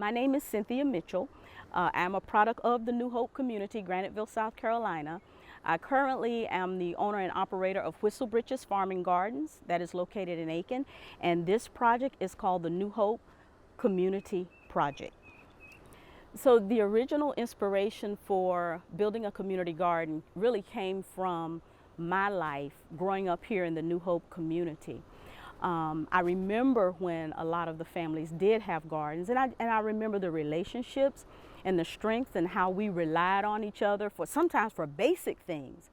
My name is Cynthia Mitchell. I'm a product of the New Hope community, Graniteville, South Carolina. I currently am the owner and operator of Whistle Britches Farming Gardens that is located in Aiken, and this project is called the New Hope Community Project. So the original inspiration for building a community garden really came from my life growing up here in the New Hope community. I remember when a lot of the families did have gardens, and I remember the relationships and the strength and how we relied on each other for sometimes for basic things.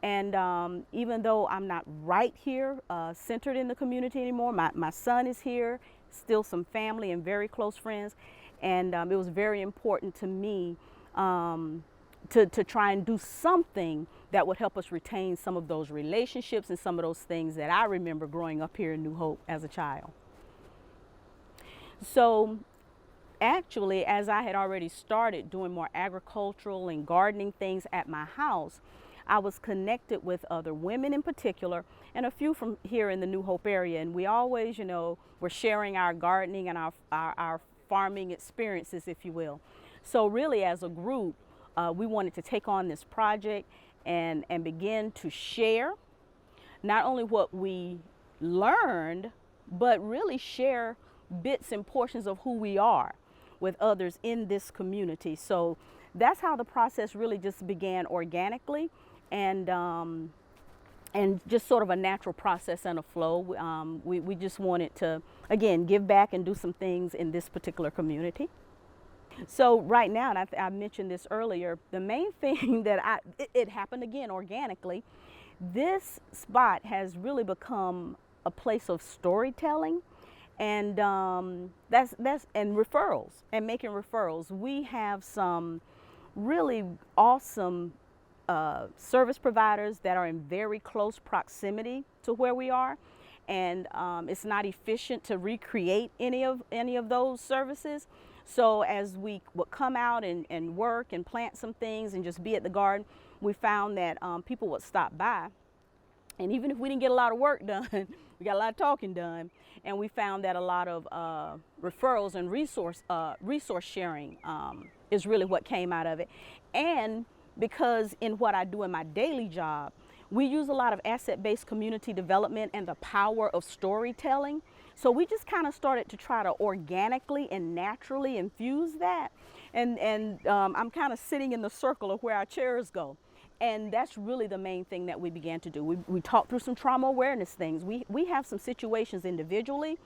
And even though I'm not right here centered in the community anymore, my son is here, still some family and very close friends, and it was very important to me to try and do something that would help us retain some of those relationships and some of those things that I remember growing up here in New Hope as a child. So actually, as I had already started doing more agricultural and gardening things at my house, I was connected with other women in particular and a few from here in the New Hope area, and we always, were sharing our gardening and our farming experiences, if you will. So really, as a group, we wanted to take on this project and begin to share not only what we learned, but really share bits and portions of who we are with others in this community. So that's how the process really just began organically, and just sort of a natural process and a flow. We just wanted to, again, give back and do some things in this particular community. So right now, and I mentioned this earlier, the main thing that it happened again organically, this spot has really become a place of storytelling, and that's and referrals and making referrals. We have some really awesome service providers that are in very close proximity to where we are, and it's not efficient to recreate any of those services. So as we would come out and work and plant some things and just be at the garden, we found that people would stop by. And even if we didn't get a lot of work done, we got a lot of talking done. And we found that a lot of referrals and resource sharing is really what came out of it. And because in what I do in my daily job, we use a lot of asset-based community development and the power of storytelling. So we just kind of started to try to organically and naturally infuse that. And I'm kind of sitting in the circle of where our chairs go. And that's really the main thing that we began to do. We talked through some trauma awareness things. We have some situations individually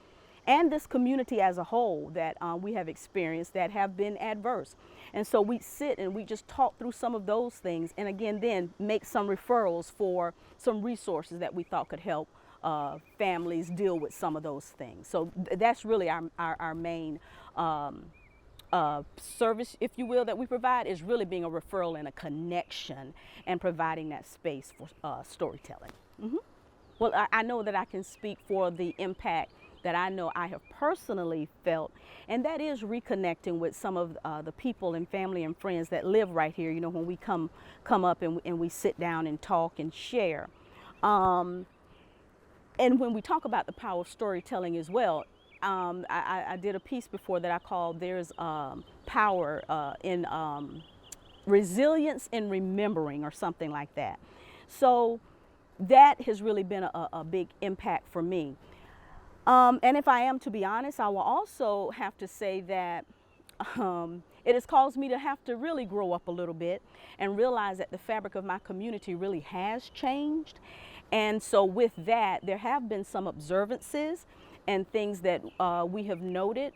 and this community as a whole that we have experienced that have been adverse. And so we sit and we just talk through some of those things, and again then make some referrals for some resources that we thought could help families deal with some of those things. So that's really our main service, if you will, that we provide, is really being a referral and a connection and providing that space for storytelling. Well, I know that I can speak for the impact that I know I have personally felt, and that is reconnecting with some of the people and family and friends that live right here. When we come up and we sit down and talk and share. And when we talk about the power of storytelling as well, I did a piece before that I called "There's Power in Resilience in Remembering," or something like that. So that has really been a big impact for me. And if I am to be honest, I will also have to say that it has caused me to have to really grow up a little bit and realize that the fabric of my community really has changed. And so with that, there have been some observances and things that we have noted,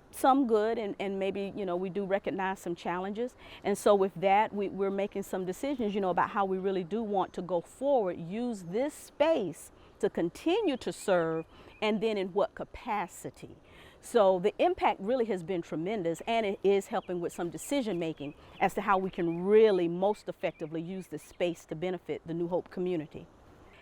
some good, and maybe, we do recognize some challenges. And so with that, we're making some decisions, about how we really do want to go forward, use this space to continue to serve, and then in what capacity. So the impact really has been tremendous, and it is helping with some decision making as to how we can really most effectively use this space to benefit the New Hope community.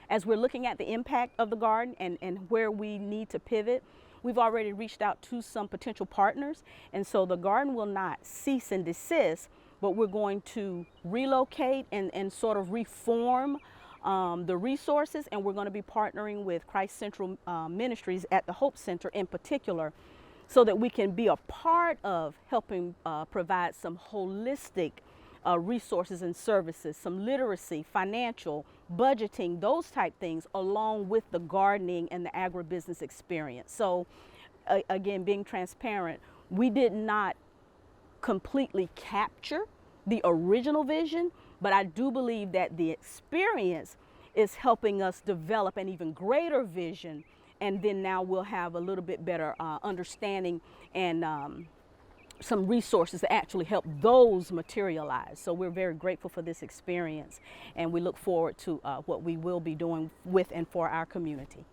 As we're looking at the impact of the garden and where we need to pivot, we've already reached out to some potential partners, and so the garden will not cease and desist, but we're going to relocate and sort of reform the resources, and we're going to be partnering with Christ Central Ministries at the Hope Center in particular, so that we can be a part of helping provide some holistic resources and services, some literacy, financial, budgeting, those type things, along with the gardening and the agribusiness experience. So again, being transparent, we did not completely capture the original vision, but I do believe that the experience is helping us develop an even greater vision, and then now we'll have a little bit better understanding and some resources to actually help those materialize. So we're very grateful for this experience, and we look forward to what we will be doing with and for our community.